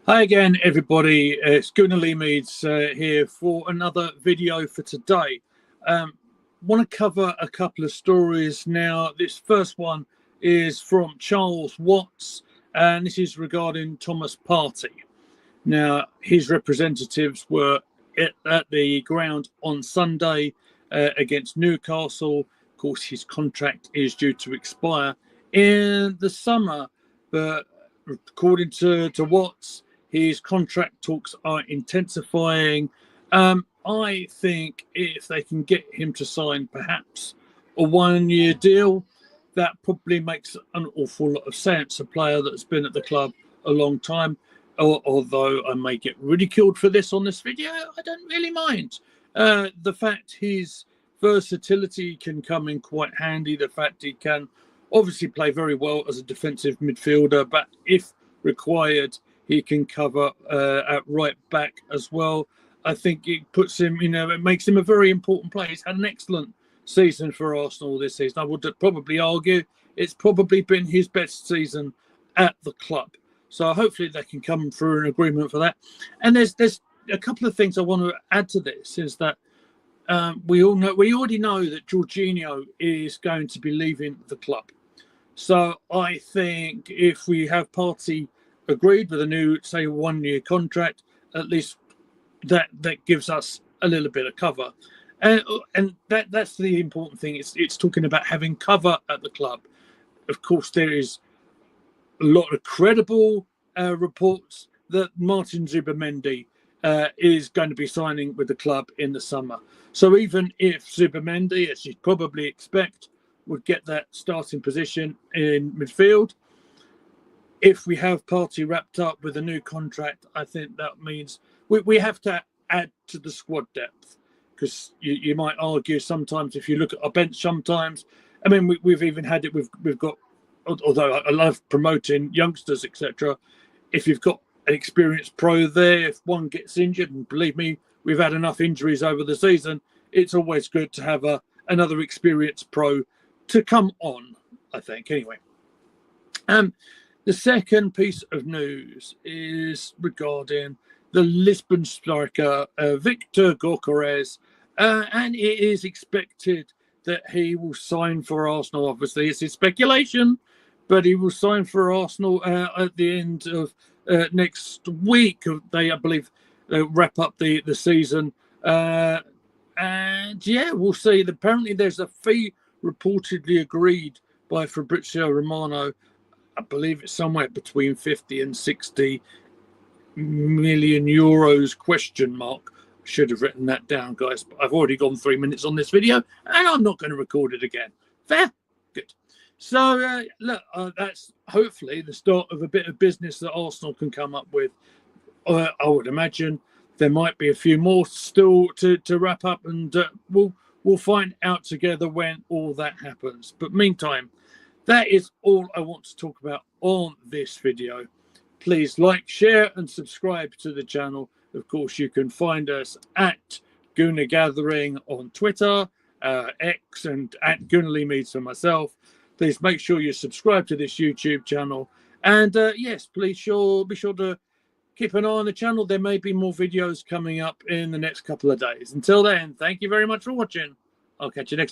Hi again, everybody. It's Gunnar Lee Meads here for another video for today. Want to cover a couple of stories now. This first one is from Charles Watts, and this is regarding Thomas Partey. Now, his representatives were at the ground on Sunday against Newcastle. Of course, his contract is due to expire in the summer, but according to Watts, his contract talks are intensifying. I think if they can get him to sign perhaps a 1-year deal, that probably makes an awful lot of sense. A player that's been at the club a long time, although I may get ridiculed for this on this video, I don't really mind. The fact his versatility can come in quite handy, the fact he can obviously play very well as a defensive midfielder, but if required, he can cover at right back as well. I think it puts him, it makes him a very important player. He's had an excellent season for Arsenal this season. I would probably argue it's probably been his best season at the club. So hopefully they can come through an agreement for that. And there's a couple of things I want to add to this is that we already know that Jorginho is going to be leaving the club. So I think if we have Partey agreed with a new, say, 1-year contract, at least that gives us a little bit of cover. And that's the important thing. It's talking about having cover at the club. Of course, there is a lot of credible reports that Martin Zubimendi is going to be signing with the club in the summer. So even if Zubimendi, as you'd probably expect, would get that starting position in midfield, if we have Partey wrapped up with a new contract, I think that means we have to add to the squad depth, because you might argue sometimes if you look at our bench sometimes, I mean, we've even had it, we've got, although I love promoting youngsters, etc., if you've got an experienced pro there, if one gets injured, and believe me, we've had enough injuries over the season, it's always good to have another experienced pro to come on, I think, anyway. The second piece of news is regarding the Lisbon striker, Victor Gyökeres, and it is expected that he will sign for Arsenal. Obviously, it's his speculation, but he will sign for Arsenal at the end of next week. They, I believe, wrap up the season. And yeah, we'll see. Apparently, there's a fee reportedly agreed by Fabrizio Romano. I believe it's somewhere between 50 and 60 million euros question mark. Should have written that down, guys, but I've already gone 3 minutes on this video and I'm not going to record it again. Fair? Good. So look, that's hopefully the start of a bit of business that Arsenal can come up with. I would imagine there might be a few more still to wrap up, and we'll find out together when all that happens. But meantime, that is all I want to talk about on this video. Please like, share, and subscribe to the channel. Of course, you can find us at Gooner Gathering on Twitter, X, and at Gunnar Lee Meads for myself. Please make sure you subscribe to this YouTube channel. And yes, please be sure to keep an eye on the channel. There may be more videos coming up in the next couple of days. Until then, thank you very much for watching. I'll catch you next time.